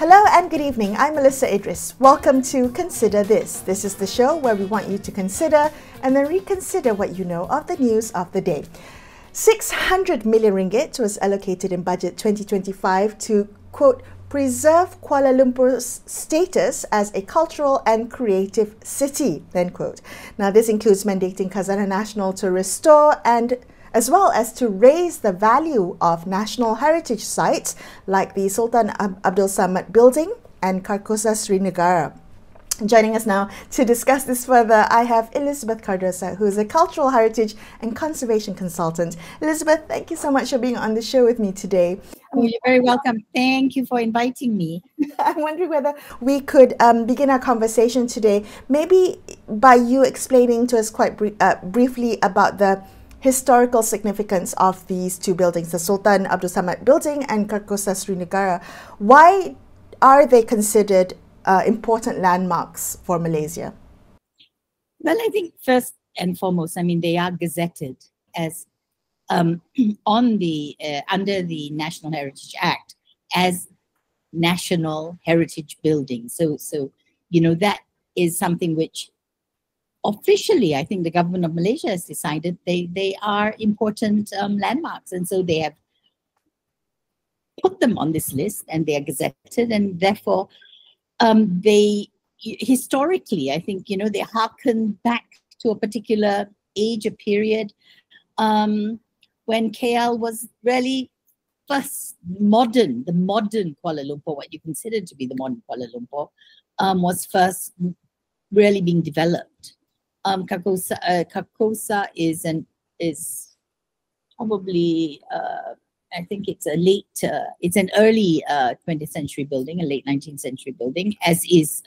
Hello and good evening. I'm Melisa Idris. Welcome to Consider This. This is the show where we want you to consider and then reconsider what you know of the news of the day. 600 million ringgit was allocated in budget 2025 to, quote, preserve Kuala Lumpur's status as a cultural and creative city, end quote. Now, this includes mandating Khazanah Nasional to restore and as well as to raise the value of national heritage sites like the Sultan Abdul building and Carcosa Seri Negara. Joining us now to discuss this further, I have Elizabeth Cardosa, who is a cultural heritage and conservation consultant. Elizabeth, thank you so much for being on the show with me today. Oh, you're very welcome. Thank you for inviting me. I'm wondering whether we could begin our conversation today, maybe by you explaining to us quite briefly about the historical significance of these two buildings, the Sultan Abdul building and Carcosa Seri Negara. Why are they considered important landmarks for Malaysia? Well, I think first and foremost, I mean, they are gazetted as on the under the National Heritage Act as national heritage buildings. So you know, that is something which officially, I think the government of Malaysia has decided they are important landmarks, and so they have put them on this list and they are gazetted, and therefore they historically, I think, you know, they harken back to a particular age, a period when KL was really first the modern Kuala Lumpur, what you consider to be the modern Kuala Lumpur, was first really being developed. Carcosa is probably I think it's a late it's an early 20th century building, a late 19th century building, as is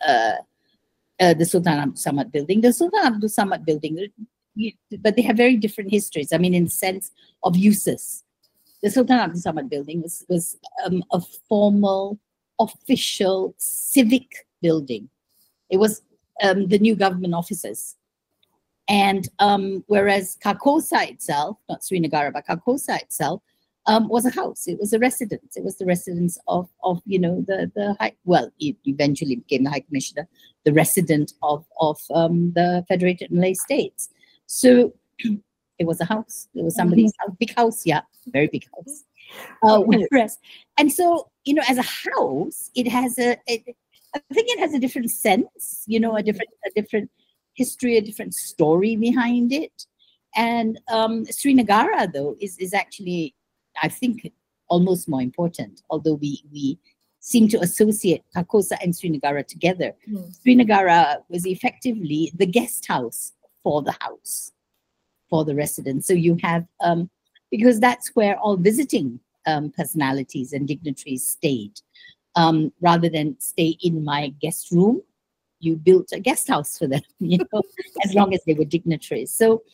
the Sultan Abdul building. The Sultan Abdul building, but they have very different histories. I mean, in the sense of uses. The Sultan Abdul building was a formal, official, civic building. It was the new government offices. And whereas Carcosa itself, not Seri Negara, but Carcosa itself, was a house. It was a residence. It was the residence of you know, the high, well, it eventually became the High Commissioner, the resident of the Federated Malay States. So it was a house. It was somebody's house, big house, yeah, very big house. Whereas, and so, you know, as a house, it has I think it has a different sense, you know, a different history, a different story behind it. And Seri Negara, though, is actually, I think, almost more important, although we seem to associate Carcosa and Seri Negara together. Seri Negara was effectively the guest house for the house, for the residents. So you have, because that's where all visiting personalities and dignitaries stayed. Rather than stay in my guest room, you built a guest house for them, you know, as long as they were dignitaries. So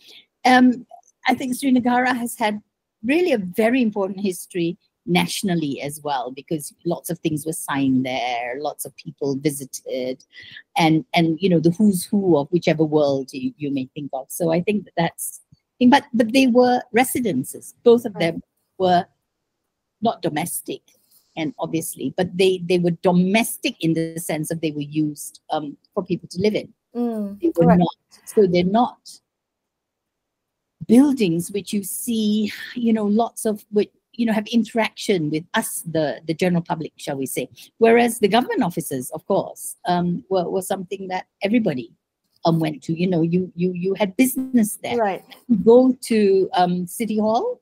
I think Seri Negara has had really a very important history nationally as well, because lots of things were signed there, lots of people visited, and you know, the who's who of whichever world you may think of. So I think that's, but they were residences. Both of them were not domestic, and obviously, but they were domestic in the sense that they were used for people to live in. They were not, so they're not buildings which you see, you know, lots of, which, you know, have interaction with us, the general public, shall we say. Whereas the government offices, of course, were something that everybody went to. You know, you had business there. Right. You go to City Hall,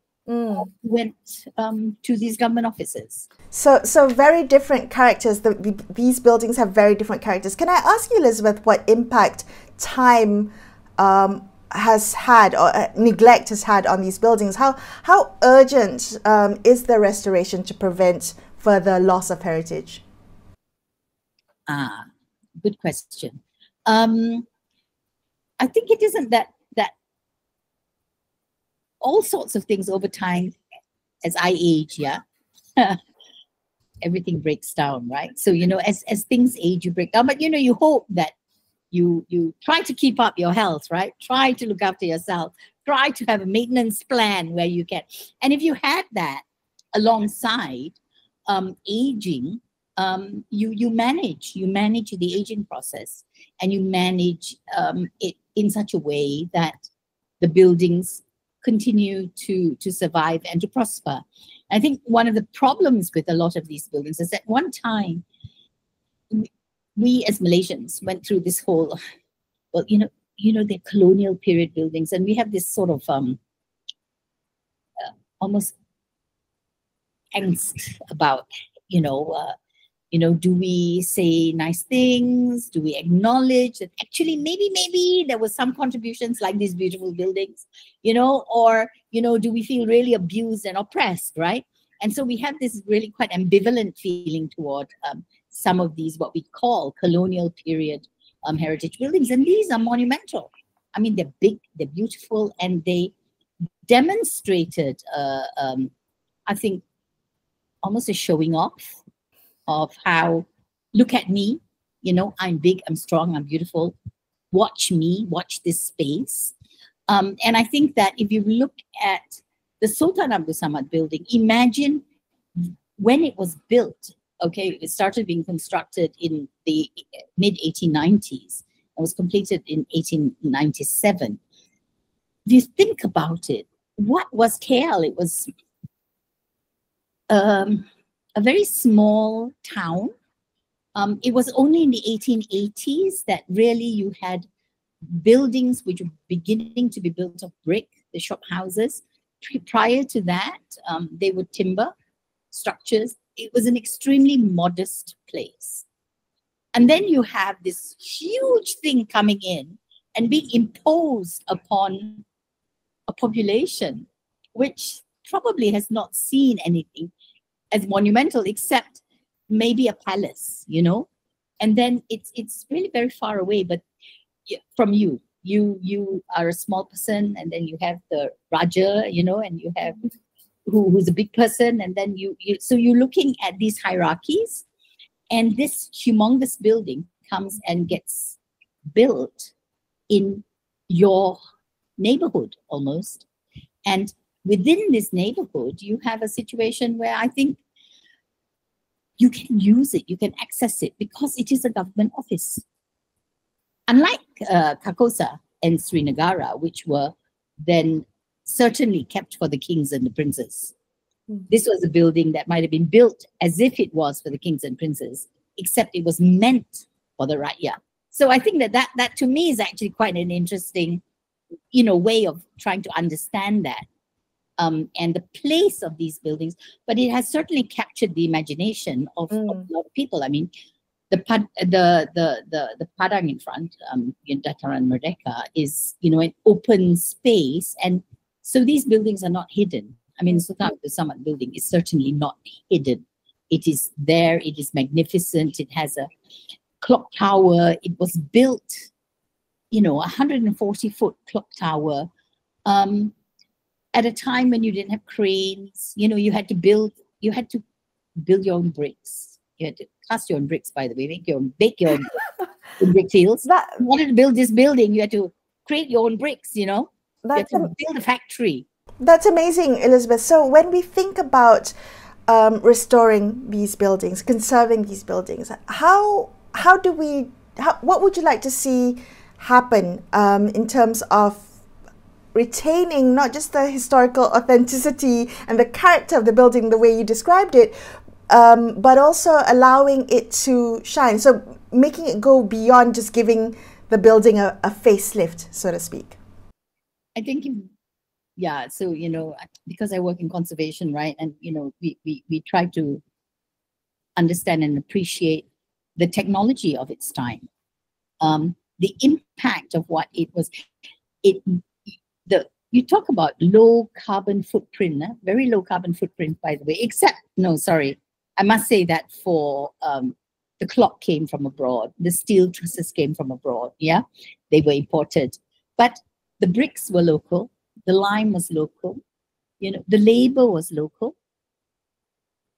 went to these government offices. So very different characters. These buildings have very different characters. Can I ask you, Elizabeth, what impact time has had, or neglect has had on these buildings? How urgent is the restoration to prevent further loss of heritage? Good question. I think it isn't that all sorts of things over time, as I age, yeah, everything breaks down, right? So, you know, as things age, you break down. But, you know, you hope that you try to keep up your health, right? Try to look after yourself. Try to have a maintenance plan where you can. And if you had that alongside aging, you manage the aging process, and you manage it in such a way that the buildings continue to survive and to prosper. I think one of the problems with a lot of these buildings is that one time we as Malaysians went through this whole, well, the colonial period buildings, and we have this sort of almost angst about, do we say nice things? Do we acknowledge that actually maybe there was some contributions like these beautiful buildings, or, do we feel really abused and oppressed, right? And so we have this really quite ambivalent feeling toward some of these, what we call colonial period heritage buildings. And these are monumental. I mean, they're big, they're beautiful, and they demonstrated, I think, almost a showing off of how, look at me, I'm big, I'm strong, I'm beautiful. Watch me, watch this space. And I think that if you look at the Sultan Abdul Samad building, imagine when it was built, okay, it started being constructed in the mid-1890s and was completed in 1897. If you think about it, what was KL? It was a very small town. It was only in the 1880s that really you had buildings which were beginning to be built of brick, the shop houses. Prior to that, they were timber structures. It was an extremely modest place. And then you have this huge thing coming in and being imposed upon a population which probably has not seen anything as monumental except maybe a palace, and then it's really very far away, but from you are a small person, and then you have the Raja, and you have who's a big person, and then so you're looking at these hierarchies, and this humongous building comes and gets built in your neighborhood almost. And within this neighborhood, you have a situation where I think you can use it, you can access it, because it is a government office. Unlike Carcosa and Seri Negara, which were then certainly kept for the kings and the princes. This was a building that might have been built as if it was for the kings and princes, except it was meant for the Rakyat. So I think that to me is actually quite an interesting, way of trying to understand that. And the place of these buildings, but it has certainly captured the imagination of a lot of people. I mean, the Padang in front, Dataran Merdeka, is an open space, and so these buildings are not hidden. I mean, Sultan Abdul Samad building is certainly not hidden. It is there. It is magnificent. It has a clock tower. It was built, 140-foot clock tower. At a time when you didn't have cranes, you had to build your own bricks. You had to cast your own bricks, by the way, bake your own in brick fields. You wanted to build this building, you had to create your own bricks, you had to build a factory. That's amazing, Elizabeth. So when we think about restoring these buildings, conserving these buildings, what would you like to see happen in terms of retaining not just the historical authenticity and the character of the building the way you described it, but also allowing it to shine, so making it go beyond just giving the building a facelift, so to speak? I think, so, because I work in conservation, right, and, we try to understand and appreciate the technology of its time, the impact of what it was. You talk about low carbon footprint, very low carbon footprint, by the way, I must say that for the clock came from abroad, the steel trusses came from abroad, they were imported, but the bricks were local, the lime was local, the labor was local,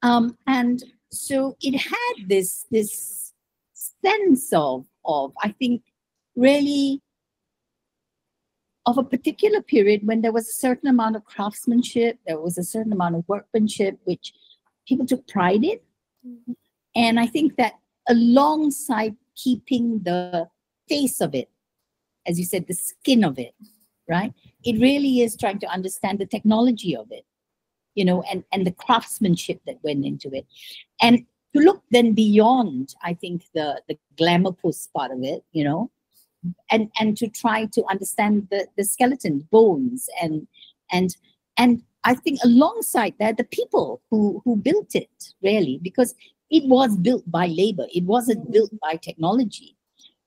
and so it had this sense of I think really of a particular period when there was a certain amount of craftsmanship, there was a certain amount of workmanship, which people took pride in. And I think that alongside keeping the face of it, as you said, the skin of it, right? It really is trying to understand the technology of it, you know, and the craftsmanship that went into it. And to look then beyond, I think, the glamour post part of it, you know, and to try to understand the skeleton, bones, and I think alongside that, the people who built it, really, because it was built by labor. It wasn't built by technology.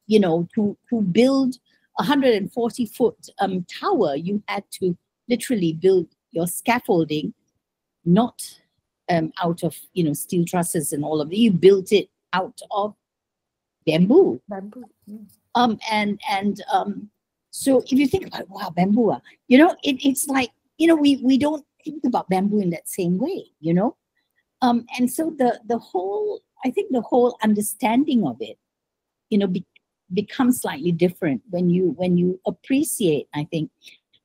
You know, to build a 140-foot tower, you had to literally build your scaffolding, not out of, you know, steel trusses and all of it. You built it out of bamboo. Bamboo. So if you think about, wow, bamboo, you know, it's like, you know, we don't think about bamboo in that same way, you know. And so the whole, I think the whole understanding of it, you know, becomes slightly different when you appreciate, I think,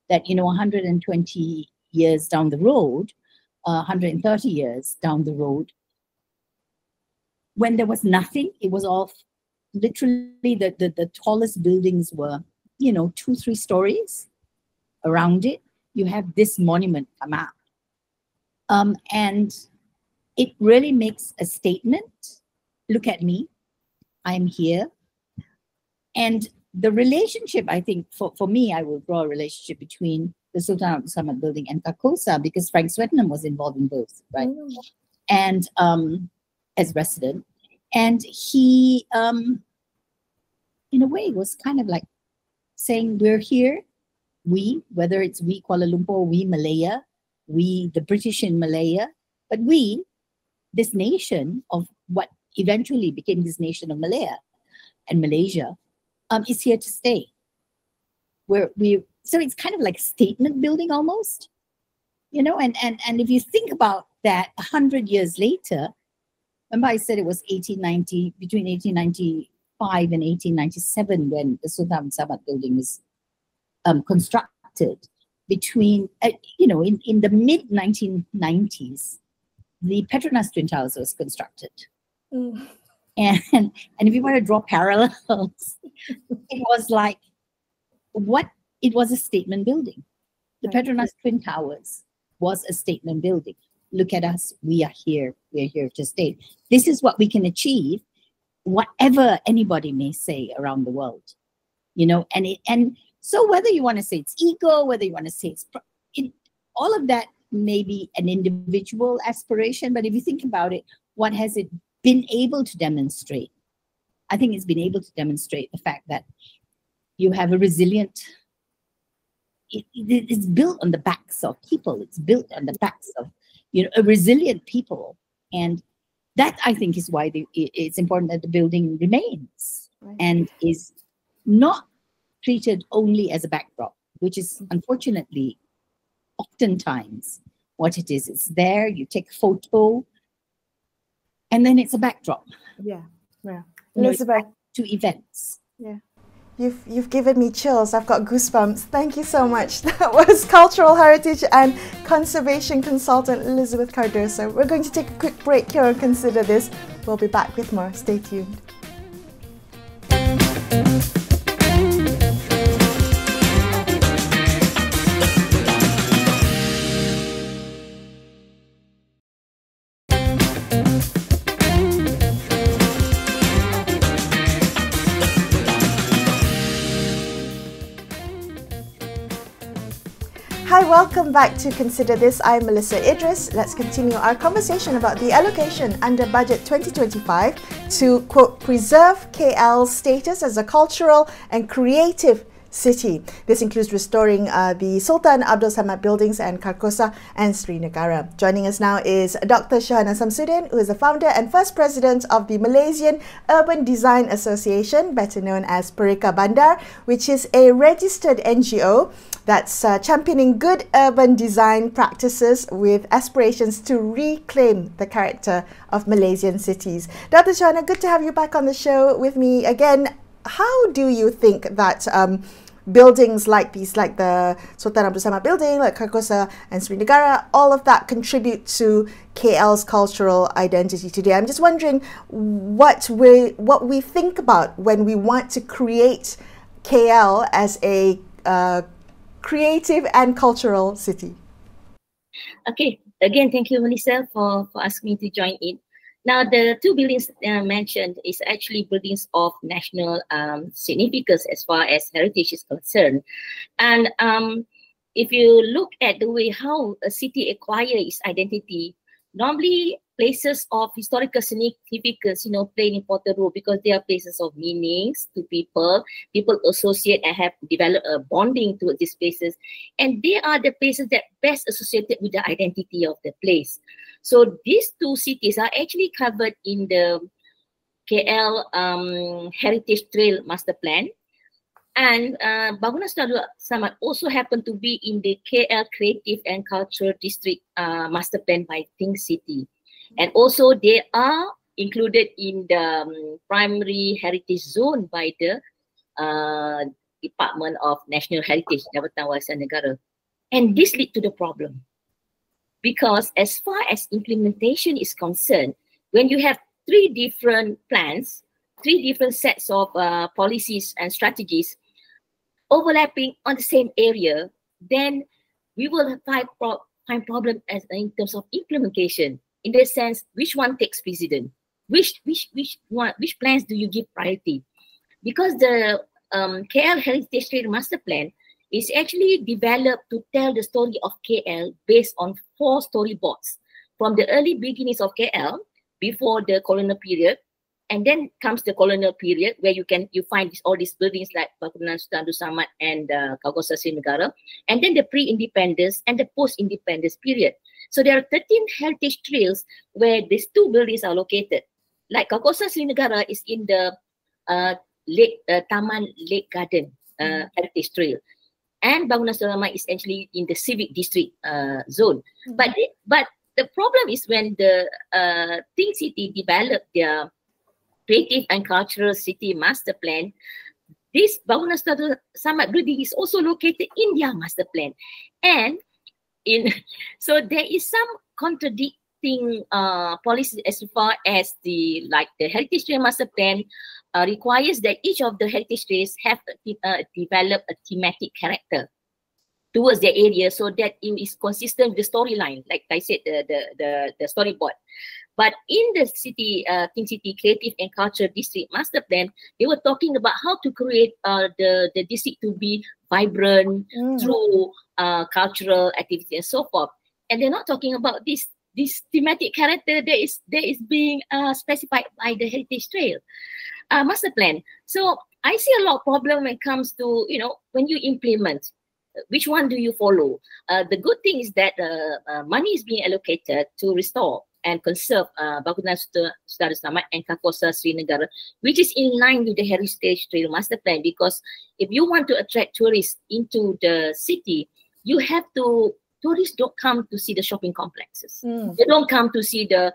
that, you know, 120 years down the road, 130 years down the road, when there was nothing, it was all literally the tallest buildings were, you know, 2-3 stories around it. You have this monument come out. And it really makes a statement. Look at me, I'm here. And the relationship, I think, for me, I will draw a relationship between the Sultan Abdul Samad building and Carcosa, because Frank Swettenham was involved in both, right? And as resident. And he, in a way, was kind of like saying, we're here, we, whether it's we Kuala Lumpur, we Malaya, we the British in Malaya, but we, this nation of what eventually became this nation of Malaya and Malaysia, is here to stay. So it's kind of like statement building almost, you know, and if you think about that 100 years later, remember I said it was 1890, between 1895 and 1897 when the Sultan Samad building was constructed. Between, you know, in the mid 1990s, the Petronas Twin Towers was constructed. And if you want to draw parallels, it was like, it was a statement building. The Petronas Twin Towers was a statement building. Look at us, we are here to stay. This is what we can achieve, whatever anybody may say around the world, you know. And so whether you want to say it's ego, whether you want to say all of that may be an individual aspiration, but if you think about it, what has it been able to demonstrate? I think it's been able to demonstrate the fact that you have a resilient, it's built on the backs of people. It's built on the backs of, you know, a resilient people. And that, I think, is why it's important that the building remains and is not treated only as a backdrop, which is unfortunately oftentimes what it is. It's there, you take a photo, and then it's a backdrop. Yeah. Elizabeth, to events. Yeah. You've given me chills. I've got goosebumps. Thank you so much. That was Cultural Heritage and Conservation Consultant Elizabeth Cardosa. We're going to take a quick break here and consider this. We'll be back with more. Stay tuned. Hi, welcome back to Consider This. I'm Melisa Idris. Let's continue our conversation about the allocation under Budget 2025 to, quote, preserve KL's status as a cultural and creative city. This includes restoring the Sultan Abdul Samad buildings and Carcosa and Seri Negara. Joining us now is Dr Shuhana Shamsuddin, who is the founder and first president of the Malaysian Urban Design Association, better known as PEREKABANDAR, which is a registered NGO that's championing good urban design practices with aspirations to reclaim the character of Malaysian cities. Dr. Shuhana, good to have you back on the show with me again. How do you think that buildings like these, like the Sultan Abdul building, like Carcosa and Seri Negara, all of that contribute to KL's cultural identity today. I'm just wondering what we think about when we want to create KL as a creative and cultural city. Okay, again, thank you, Melisa, for asking me to join in. Now, the two buildings mentioned is actually buildings of national significance as far as heritage is concerned. And if you look at the way how a city acquires its identity, normally places of historical significance, play an important role because they are places of meanings to people. People associate and have developed a bonding towards these places. And they are the places that best associated with the identity of the place. So these two cities are actually covered in the KL Heritage Trail Master Plan. And Bangunan Sultan Samad also happen to be in the KL Creative and Cultural District Master Plan by Think City. And also they are included in the Primary Heritage Zone by the Department of National Heritage, Jabatan Warisan Negara. And this lead to the problem. Because as far as implementation is concerned, when you have three different plans, three different sets of policies and strategies overlapping on the same area, then we will find problem as in terms of implementation. In the sense, which one takes precedence? Which plans do you give priority? Because the KL Heritage Trail Master Plan is actually developed to tell the story of KL based on 4 storyboards from the early beginnings of KL before the colonial period, and then comes the colonial period where you find all these buildings like Bangunan Sultan Abdul Samad and Carcosa Seri Negara, and then the pre-independence and the post-independence period. So there are 13 heritage trails where these 2 buildings are located. Like Carcosa Seri Negara is in the Taman Lake Garden heritage trail. And Bangunan Sultan is actually in the civic district zone. But the problem is when the Think City developed their creative and cultural city master plan, this Bangunan Sultan Samad building is also located in their master plan. And so there is some contradicting policies as far as the heritage trail master plan requires that each of the heritage trails have developed a thematic character towards the area so that it is consistent with the storyline, like I said, the storyboard. But in the city, Think City Creative and Culture District Master Plan, they were talking about how to create the district to be vibrant through cultural activity and so forth. And they're not talking about this thematic character that is being specified by the Heritage Trail Master Plan. So I see a lot of problem when it comes to, when you implement, which one do you follow? The good thing is that money is being allocated to restore and conserve Bangunan Sultan Samad and Carcosa Seri Negara, which is in line with the Heritage Trail Master Plan. Because if you want to attract tourists into the city, you have to. Tourists don't come to see the shopping complexes. They don't come to see the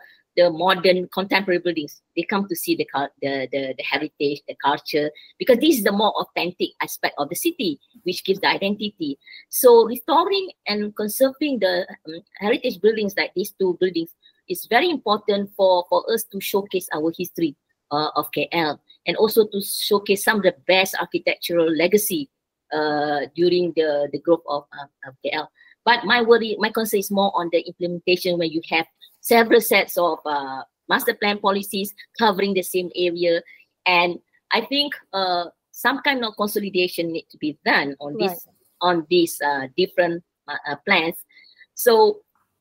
modern contemporary buildings. They come to see the heritage, the culture, because this is the more authentic aspect of the city, which gives the identity. So restoring and conserving the heritage buildings like these 2 buildings is very important for us to showcase our history of KL, and also to showcase some of the best architectural legacy during the growth of KL. But my concern is more on the implementation when you have several sets of master plan policies covering the same area. And I think some kind of consolidation needs to be done on these different plans. So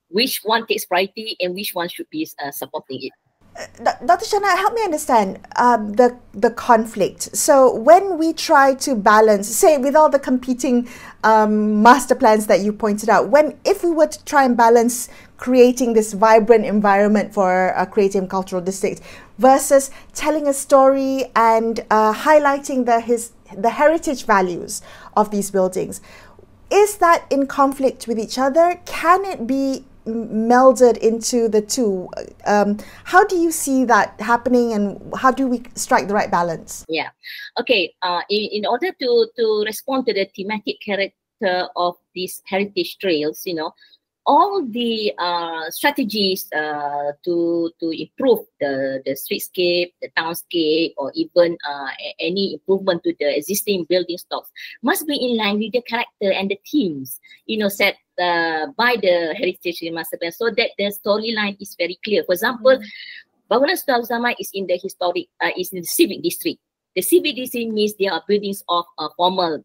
which one takes priority and which one should be supporting it. Dr. Shuhana, help me understand the conflict. So when we try to balance, say with all the competing master plans that you pointed out, if we were to try and balance creating this vibrant environment for a creative and cultural district versus telling a story and highlighting the heritage values of these buildings, is that in conflict with each other? Can it be melded into the two. How do you see that happening, and how do we strike the right balance? Yeah. Okay. In order to respond to the thematic character of these heritage trails, all the strategies to improve the streetscape, the townscape, or even any improvement to the existing building stocks must be in line with the character and the themes, set by the heritage master plan, so that the storyline is very clear. For example, Bangunan Sultan is in the historic, is in the civic district. The civic district means there are buildings of formal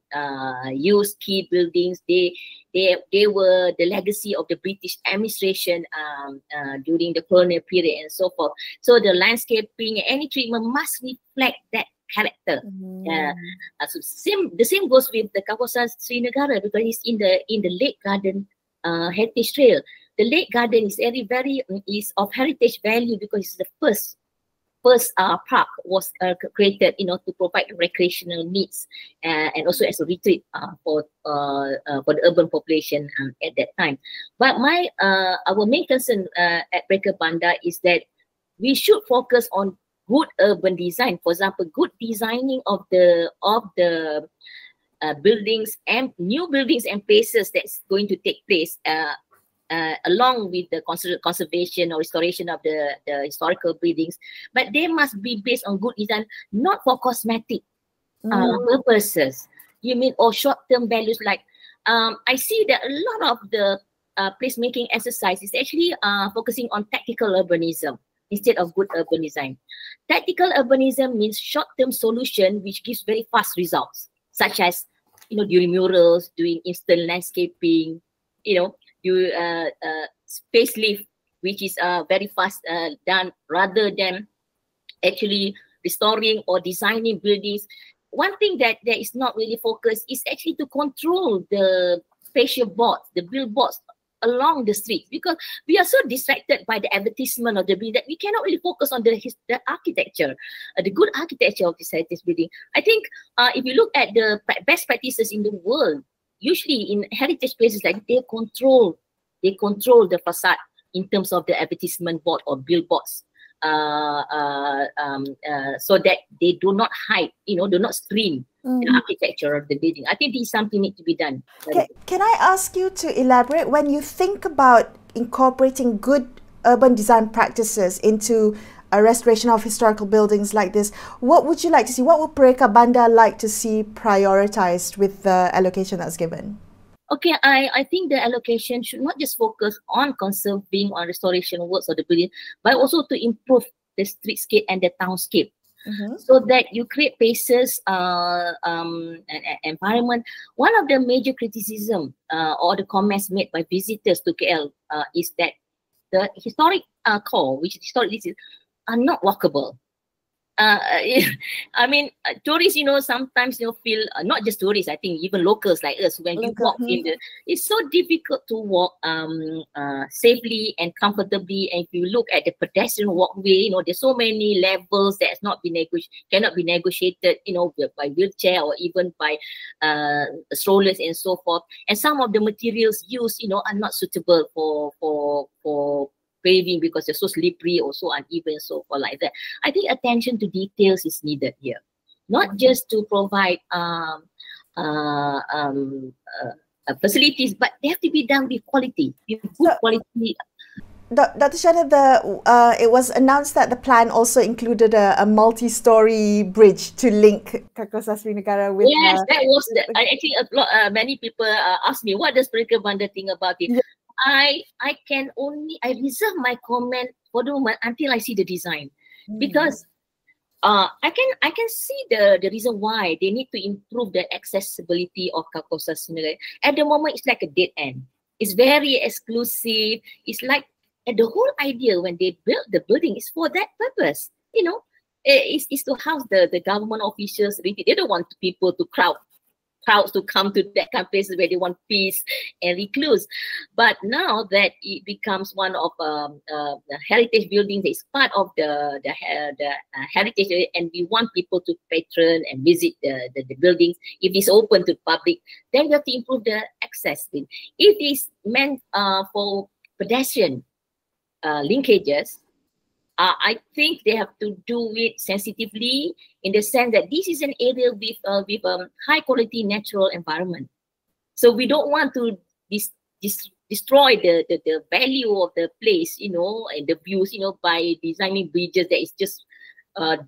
use, key buildings. They were the legacy of the British administration during the colonial period and so forth. So the landscaping, any treatment must reflect that character. So the same goes with the Carcosa Seri Negara, because it's in the Lake Garden Heritage Trail. The Lake Garden is is of heritage value because it's the first park was created, to provide recreational needs and also as a retreat for the urban population at that time. But our main concern at PEREKABANDAR is that we should focus on good urban design. For example, good designing of the buildings and new buildings and places that's going to take place. Along with the conservation or restoration of the historical buildings, but they must be based on good design, not for cosmetic purposes. You mean, or short-term values? Like I see that a lot of the placemaking exercise is actually focusing on tactical urbanism instead of good urban design. Tactical urbanism means short-term solution which gives very fast results, such as doing murals, doing instant landscaping, do facelift, which is very fast done, rather than actually restoring or designing buildings. One thing that there is not really focused is actually to control the fascia boards, the billboards along the streets, because we are so distracted by the advertisement of the building that we cannot really focus on the architecture, the good architecture of this heritage building. I think if you look at the best practices in the world, usually in heritage places, like they control the facade in terms of the advertisement board or billboards, so that they do not hide, do not screen the architecture of the building. I think this is something need to be done. Can I ask you to elaborate, when you think about incorporating good urban design practices into a restoration of historical buildings like this, what would you like to see? What would PEREKABANDAR like to see prioritized with the allocation that's given? Okay, I think the allocation should not just focus on conserving or restoration works of the building, but also to improve the streetscape and the townscape, so that you create places and environment. One of the major criticism or the comments made by visitors to KL is that the historic core, which is historic districts, are not walkable. I mean, tourists, sometimes feel, not just tourists, I think even locals like us, when you walk in it's so difficult to walk safely and comfortably. And if you look at the pedestrian walkway, there's so many levels that's cannot be negotiated, by wheelchair or even by strollers and so forth. And some of the materials used, are not suitable for paving because they're so slippery or so uneven, so forth like that. I think attention to details is needed here, not just to provide facilities, but they have to be done with quality, good quality. Dr. Shuhana, it was announced that the plan also included a multi-story bridge to link Carcosa Seri Negara with. Yes, that was. I think many people ask me, what does PEREKABANDAR think about it? Yeah. I reserve my comment for the moment until I see the design, because I can see the reason why they need to improve the accessibility of Carcosa Seri Negara. At the moment, it's like a dead end. It's very exclusive. It's like, and the whole idea when they built the building is for that purpose. It's to house the government officials. They don't want people to crowds to come to that kind of places where they want peace and recluse. But now that it becomes one of the heritage buildings, it's part of the heritage area, and we want people to patron and visit the buildings. If it's open to the public, then we have to improve the access. If it's meant for pedestrian linkages, I think they have to do it sensitively, in the sense that this is an area with high quality natural environment. So we don't want to destroy the value of the place, you know, and the views, you know, by designing bridges that is just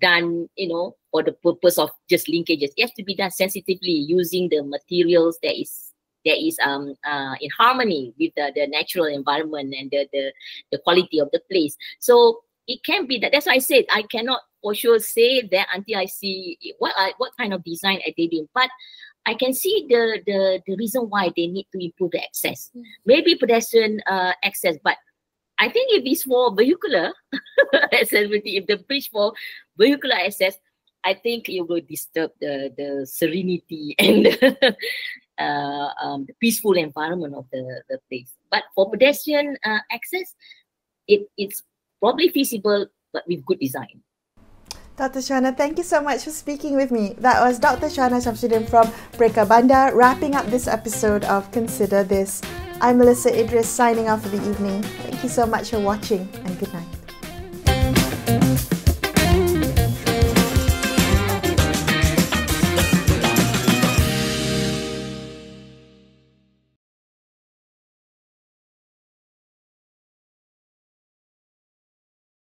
done, you know, for the purpose of just linkages. It has to be done sensitively, using the materials that is in harmony with the natural environment and the quality of the place. So it can be that. That's why I said I cannot for sure say that until I see what kind of design are they doing. But I can see the reason why they need to improve the access. Maybe pedestrian access, but I think if it's for vehicular accessibility, if the bridge for vehicular access, I think it will disturb the serenity and the peaceful environment of the place. But for pedestrian access, it's probably feasible, but with good design. Dr. Shuhana, thank you so much for speaking with me. That was Dr. Shuhana Shamsuddin from PEREKABANDAR, wrapping up this episode of Consider This. I'm Melisa Idris, signing off for the evening. Thank you so much for watching, and good night.